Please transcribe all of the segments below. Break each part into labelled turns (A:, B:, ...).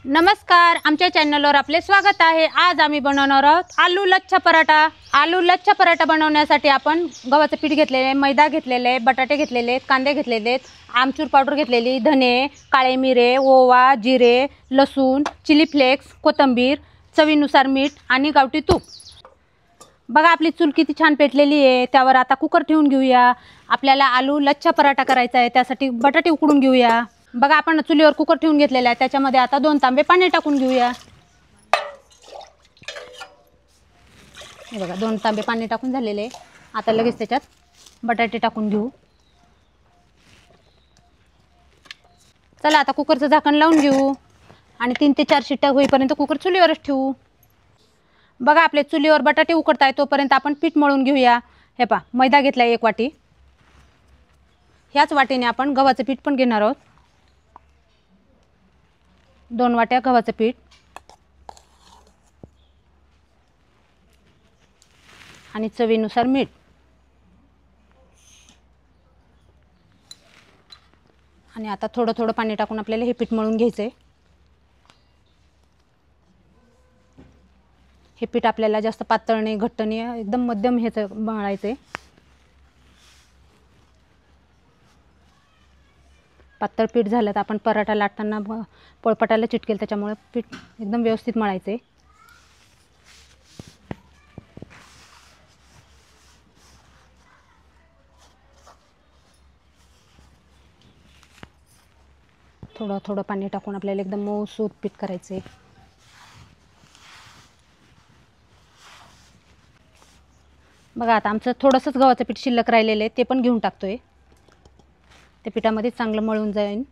A: नमस्कार, आमच्या चॅनलवर आपले स्वागत आहे। आज आम्ही बनवणार आहोत आलू लच्छा पराठा। आलू लच्छा पराठा बनवण्यासाठी आपण गव्हाचं पीठ घेतलेले आहे, मैदा घेतलेले आहे, बटाटे घेतलेले आहेत, कांदे घेतलेले आहेत, आमचूर पावडर घेतलेली, धने, काळे मिरे, ओवा, जिरे, लसूण, चिली फ्लेक्स, कोथिंबीर, चवीनुसार मीठ आणि गावठी तूप। बघा आपली चूल किती छान पेटलेली आहे। त्यावर आता कुकर ठेवून घेऊया। आपल्याला आलू लच्छा पराठा करायचा आहे, त्यासाठी बटाटे उकडून घेऊया। बघा आपण चुलीवर कुकर ठेवून घेतलेला आहे, त्याच्यामध्ये आता 2 तांबे पाणी टाकून घेऊया। हे बघा 2 तांबे पाणी टाकून झालेले। आता लगेच त्याच्यात बटाटे टाकून घेऊ। चला आता कुकरचं झाकण लावून घेऊ आणि 3 ते 4 शिट्ट्या होईपर्यंत कुकर चुलीवरच ठेवू। बघा आपले चुलीवर बटाटे उकडताय तोपर्यंत आपण पीठ मळून घेऊया। हे पहा मैदा घेतला 1 वाटी। ह्याच वाटीने आपण गव्हाचं पीठ पण घेणार आहोत। 2 वाट्या गव्हाचं पीठ आणि चवीनुसार मीठ आणि आता थोडं थोडं पाणी टाकून आपल्याला हे पीठ मळून घ्यायचंय। हे पीठ आपल्याला जास्त पातळ नाही, घट्ट नाही, एकदम मध्यम ह्याचं मळायचंय। पातळ पीठ झालं तर आपण पराठा लाटताना पोळपाटाला चिटकेल, त्याच्यामुळे पीठ एकदम व्यवस्थित मळायचंय। थोडं थोडं पाणी टाकून आपल्याला एकदम मऊसूत पीठ करायचंय। बघा आता आमचं थोडंसंच गव्हाचं पीठ शिल्लक राहिलेलं आहे, ते पण घेऊन टाकतोय। ते पिठामध्ये चांगलं मळून जाईल।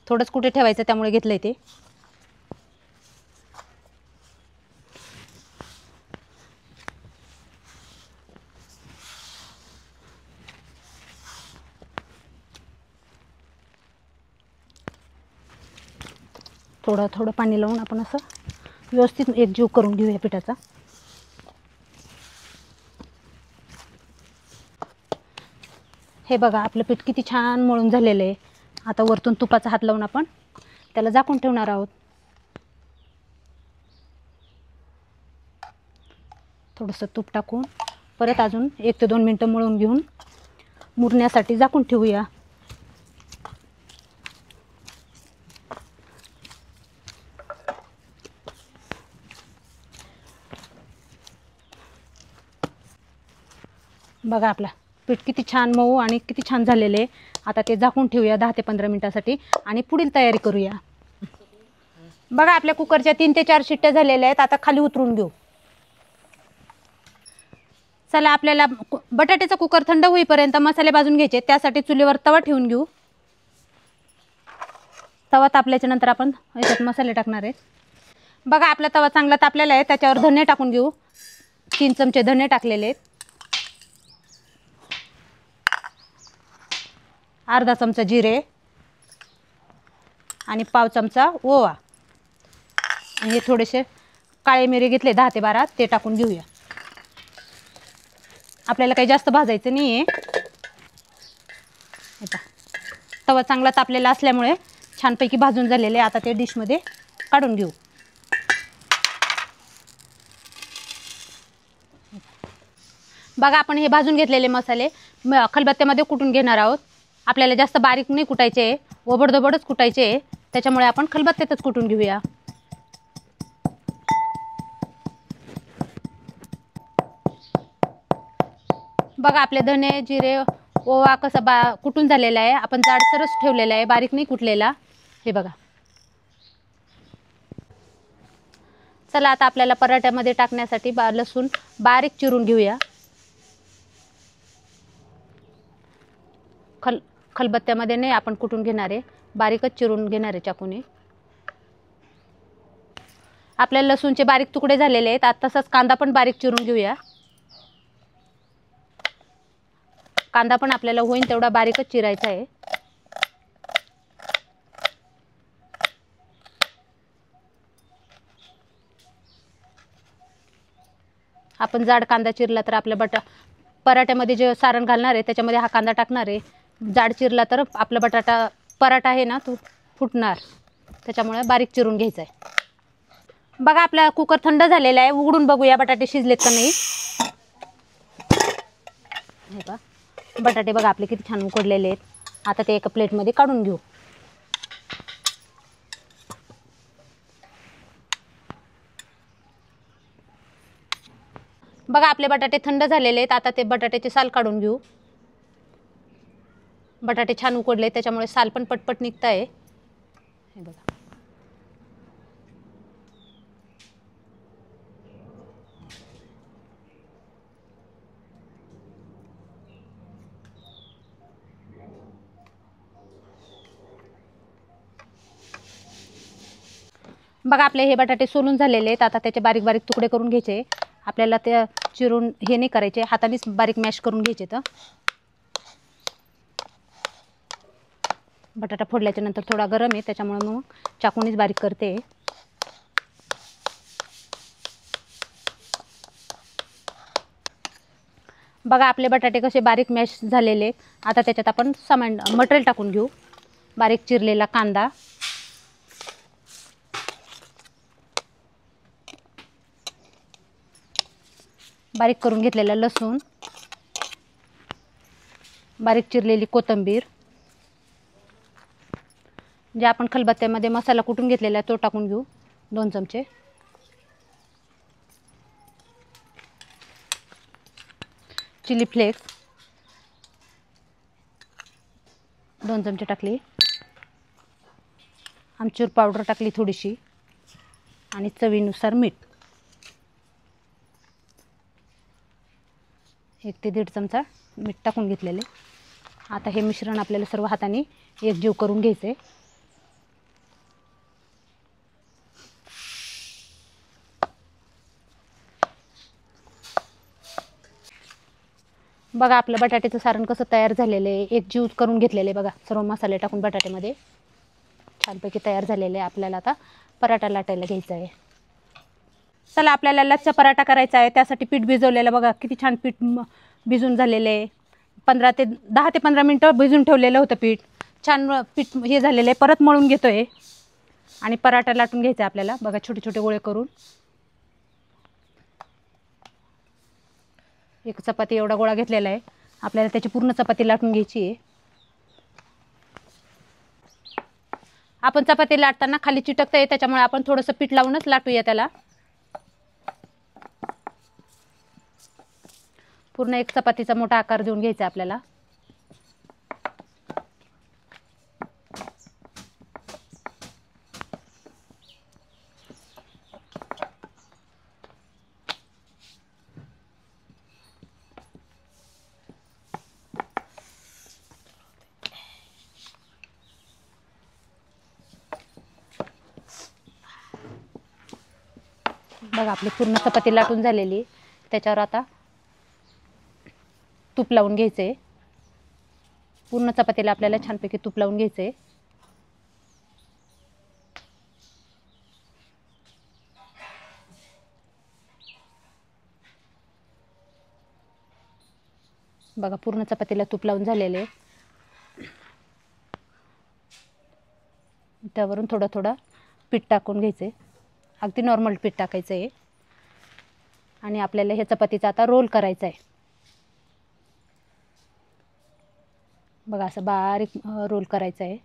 A: थोडंच कुठे ठेवायचं त्यामुळे घेतलंय ते। थोडं थोडं पाणी लावून आपण असं व्यवस्थित एकजीव करून घेऊया पिठाचा। हे बघा आपलं पीठ किती छान मळून झालेलं आहे। आता वरतून तुपाचा हात लावून आपण त्याला झाकून ठेवणार आहोत। थोडंसं तूप टाकून परत अजून 1 ते 2 मिनिटं मळून घेऊन मुरण्यासाठी झाकून ठेवूया। बघा आपला पीठ किती छान मऊ आणि किती छान झालेले। आता ते झाकून ठेवूया 10 ते 15 मिनिटांसाठी आणि पुढील तयारी करूया। बघा आपल्या कुकरच्या 3 ते 4 शिट्ट्या झालेल्या आहेत। आता खाली उतरून घेऊ। चला आपल्याला बटाट्याचा कुकर थंड होईपर्यंत मसाले भाजून घ्यायचे, त्यासाठी चुलीवर तवा ठेवून घेऊ। तवा तापल्याच्या नंतर आपण याच्यात मसाले टाकणार आहे। बघा आपला तवा चांगला तापलेला आहे, त्याच्यावर धने टाकून घेऊ। 3 चमचे धने टाकलेले आहेत, अर्धा चमचा जिरे आणि पाव चमचा ओवा आणि हे थोडेसे काळे मिरे घेतले 10 ते 12, ते टाकून घेऊया। आपल्याला काही जास्त भाजायचं नाही आहे। तवा चांगला तापलेला असल्यामुळे छानपैकी भाजून झालेले। आता ते डिशमध्ये काढून घेऊ। बघा आपण हे भाजून घेतलेले मसाले खलबत्त्यामध्ये कुटून घेणार आहोत। आपल्याला जास्त बारीक नाही कुटायचे, ओबडधोबडच कुटायचे, त्याच्यामुळे आपण खलबत्त्यातच कुटून घेऊया। बघा आपले धने, जिरे, ओवा कसं कुटून झालेला आहे। आपण जाडसरच ठेवलेला आहे, बारीक नाही कुटलेला। हे बघा। चला आता आपल्याला पराठ्यामध्ये टाकण्यासाठी लसूण बारीक चिरून घेऊया। खलबत्त्यामध्ये नाही आपण कुटून घेणार आहे, बारीकच चिरून घेणार आहे चाकूने। आपल्या लसूणचे बारीक तुकडे झालेले आहेत। आता तसंच कांदा पण बारीक चिरून घेऊया। कांदा पण आपल्याला होईल तेवढा बारीकच चिरायचा आहे। आपण जाड कांदा चिरला तर आपल्या पराठ्यामध्ये जे सारण घालणार आहे त्याच्यामध्ये हा कांदा टाकणार आहे। जाड चिरला तर आपला पराठा आहे ना तो फुटणार, त्याच्यामुळे बारीक चिरून घ्यायचा आहे। बघा आपला कुकर थंड झालेला आहे, उघडून बघूया बटाटे शिजलेत का नाही। हे बघा बटाटे बघा आपले किती छान उकडलेले आहेत। आता ते एका प्लेटमध्ये काढून घेऊ। बघा आपले बटाटे थंड झालेले आहेत। आता ते बटाट्याचे साल काढून घेऊ। बटाटे छान उकडले त्याच्यामुळे साल पण पटपट निघत आहे। हे बघा बघा आपले हे बटाटे सोलून झालेले आहेत। आता त्याचे बारीक बारीक तुकडे करून घ्यायचे। आपल्याला ते चिरून हे नाही करायचे, हातानेच बारीक मॅश करून घ्यायचे। तर बटाटा फोडल्याच्या नंतर थोडा गरम आहे त्याच्यामुळे मग चाकूनेच बारीक करते। बघा आपले बटाटे कसे बारीक मॅश झालेले। आता त्याच्यात आपण सामान मटेरियल टाकून घेऊ। बारीक चिरलेला कांदा, बारीक करून घेतलेला लसूण, बारीक चिरलेली कोथिंबीर, जे आपण खलबत्त्यामध्ये मसाला कुटून घेतलेला आहे तो टाकून घेऊ 2 चमचे। चिली फ्लेक्स 2 चमचे टाकली। आमचूर पावडर टाकली थोडीशी आणि चवीनुसार मीठ 1 ते 1.5 चमचा मीठ टाकून घेतलेले। आता हे मिश्रण आपल्याला सर्व हाताने एकजीव करून घ्यायचे। बघा आपलं बटाट्याचं सारण कसं तयार झालेलं आहे, एकजीव करून घेतलेले। बघा सर्व मसाले टाकून बटाट्यामध्ये छानपैकी तयार झालेले आहे। आपल्याला आता पराठा लाटायला घ्यायचा आहे। चला आपल्याला लच्छा पराठा करायचा आहे। त्यासाठी पीठ भिजवलेलं बघा किती छान पीठ भिजून झालेलं आहे। 10 ते 15 मिनटं भिजून ठेवलेलं होतं पीठ। छान पीठ हे झालेलं आहे। परत मळून घेतोय आणि पराठा लाटून घ्यायचा आपल्याला। बघा छोटे छोटे गोळे करून एक चपाती एवढा गोळा घेतलेला आहे। आपल्याला त्याची पूर्ण चपाती लाटून घ्यायची आहे। आपण चपाती लाटताना खाली चिटकते त्याच्यामुळे आपण थोडंसं पीठ लावूनच लाटूया त्याला। पूर्ण एक चपातीचा मोठा आकार देऊन घ्यायचा आपल्याला। बघा आपली पूर्ण चपाती लाटून झालेली। त्याच्यावर आता तूप लावून घ्यायचे। पूर्ण चपातीला आपल्याला छानपैकी तूप लावून घ्यायचे। बघा पूर्ण चपातीला तूप लावून झालेले। त्यावरून थोडं थोडं पीठ टाकून घ्यायचे। अगदी नॉर्मल पीठ टाकायचं आहे आणि आपल्याला हे चपातीचा आता रोल करायचा आहे। बघा असं बारीक रोल करायचा आहे।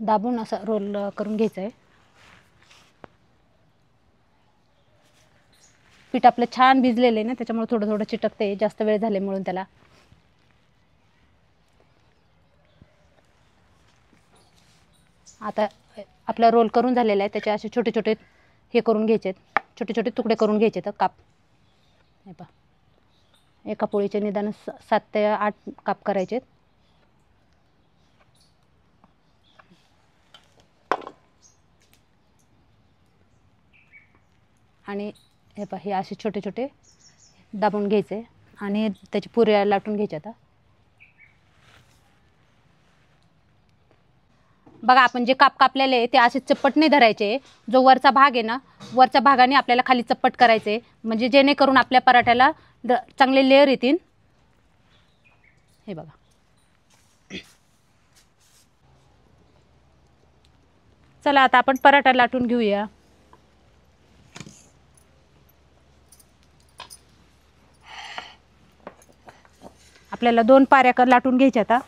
A: दाबून असं रोल करून घ्यायचं आहे। पीठ आपलं छान भिजलेलं आहे ना त्याच्यामुळे थोडं थोडं चिटकते, जास्त वेळ झाले म्हणून त्याला। आता आपला रोल करून झालेला आहे। त्याचे असे छोटे छोटे हे करून घ्यायचे, छोटे छोटे तुकडे करून घ्यायचे। तर काप हे पहा एका पोळीचे निदान 7 ते 8 काप करायचे। आणि हे पहा हे असे छोटे छोटे दाबून घ्यायचे आणि त्याची पुऱ्या लाटून घ्यायच्या। आता बघा आपण जे काप कापलेले आहे ते असे चप्पट नाही धरायचे। जो वरचा भाग आहे ना वरच्या भागाने आपल्याला खाली चप्पट करायचे, म्हणजे जेणेकरून आपल्या पराठ्याला चांगले लेयर येतील। हे बघा. चला आता आपण पराठा लाटून घेऊया. आपल्याला 2 पाऱ्या लाटून घ्यायच्या आता.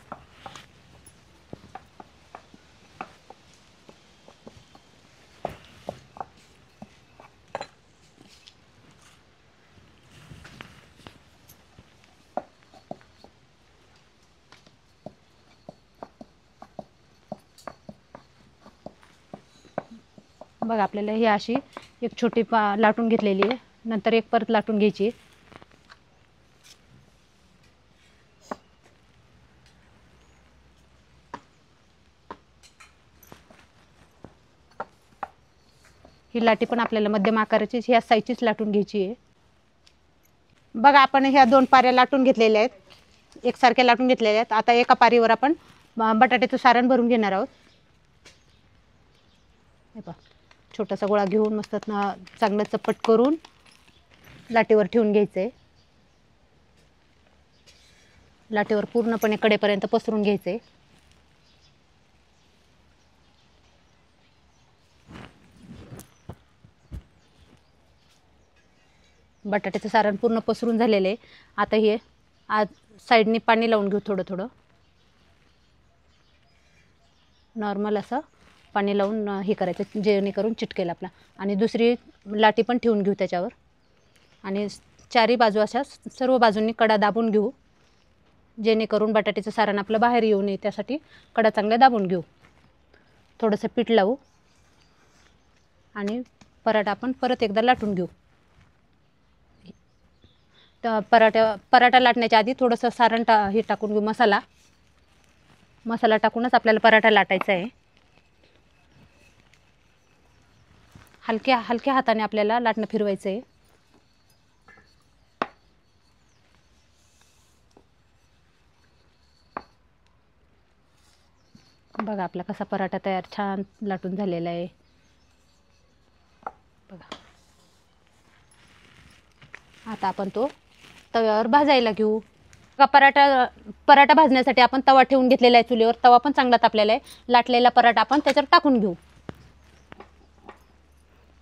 A: बघा आपल्याला ही अशी एक छोटी लाटून घेतलेली आहे. नंतर एक परत लाटून घ्यायची. ही लाटी पण आपल्याला मध्यम आकाराची ह्या साईजचीच लाटून घ्यायची आहे. बघा आपण ह्या 2 पाऱ्या लाटून घेतलेल्या आहेत, एकसारख्या लाटून घेतलेल्या आहेत. आता एका पारीवर आपण बटाट्याचं सारण भरून घेणार आहोत. हे पहा, छोटासा गोळा घेऊन मस्त चांगलं चपट करून लाटीवर ठेवून घ्यायचं आहे. लाटीवर पूर्णपणे कडेपर्यंत पसरून घ्यायचं आहे. बटाट्याचं सारण पूर्ण पसरून झालेलं आहे. आता हे आज साईडनी पाणी लावून घेऊ. थोडं थोडं नॉर्मल असं पाणी लावून हे करायचं जेणेकरून चिटकेल आपला. आणि दुसरी लाटी पण ठेवून घेऊ त्याच्यावर. आणि चारी बाजू अशा सर्व बाजूंनी कडा दाबून घेऊ जेणेकरून बटाट्याचं सारण आपलं बाहेर येऊ नये. त्यासाठी कडा चांगल्या दाबून घेऊ. थोडंसं पीठ लावू आणि पराठा आपण परत एकदा लाटून घेऊ. तर पराठा लाटण्याच्या आधी थोडंसं सारण हे टाकून घेऊ. मसाला टाकूनच आपल्याला पराठा लाटायचा आहे. हलक्या हाताने आपल्याला लाटणं फिरवायचं आहे. बघा आपला कसा पराठा तयार छान लाटून झालेला आहे. बघा आता आपण तो तव्यावर भाजायला घेऊ. पराठा भाजण्यासाठी आपण तवा ठेवून घेतलेला आहे चुलीवर. तवा पण चांगला तापलेला आहे. लाटलेला पराठा आपण त्याच्यावर टाकून घेऊ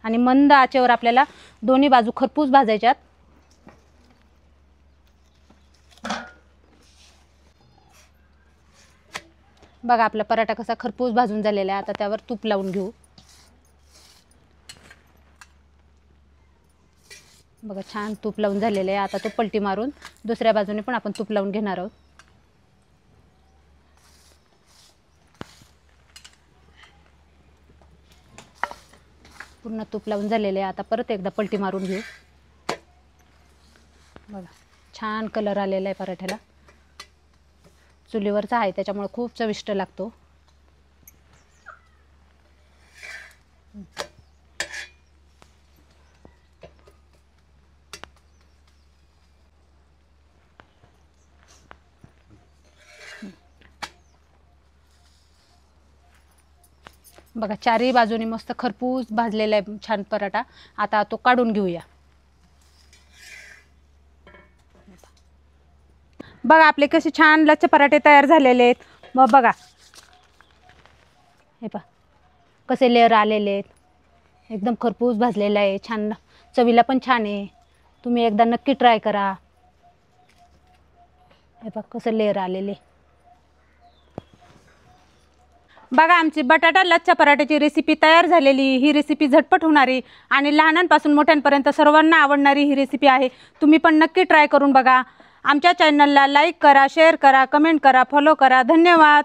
A: आणि मंद आचेवर आपल्याला दोन्ही बाजू खरपूस भाजायच्यात. बघा आपला पराठा कसा खरपूस भाजून झालेला आहे. आता त्यावर तूप लावून घेऊ. बघा छान तूप लावून झालेलं आहे. आता तो पलटी मारून दुसऱ्या बाजूने पण आपण तूप लावून घेणार आहोत. पूर्ण तूप लावून झालेलं आहे. आता परत एकदा पलटी मारून घेऊ. बघा छान कलर आलेला आहे पराठ्याला. चुलीवरचा आहे त्याच्यामुळे खूप चविष्ट लागतो. बघा चारही बाजूनी मस्त खरपूस भाजलेला आहे छान पराठा. आता तो काढून घेऊया. बघा आपले कसे छान लच्छ पराठे तयार झालेले आहेत. मग बघा हे पहा कसे लेअर आलेले आहेत. एकदम खरपूस भाजलेला आहे. छान चवीला पण छान आहे. तुम्ही एकदा नक्की ट्राय करा. हे पहा कसं लेअर आलेले. बघा आमची बटाटा लच्छा पराठ्याची रेसिपी तयार झालेली. ही रेसिपी झटपट होणारी आणि लहानांपासून मोठ्यांपर्यंत सर्वांना आवडणारी ही रेसिपी आहे. तुम्ही पण नक्की ट्राय करून बघा. आमच्या चॅनलला लाईक करा, शेअर करा, कमेंट करा, फॉलो करा. धन्यवाद.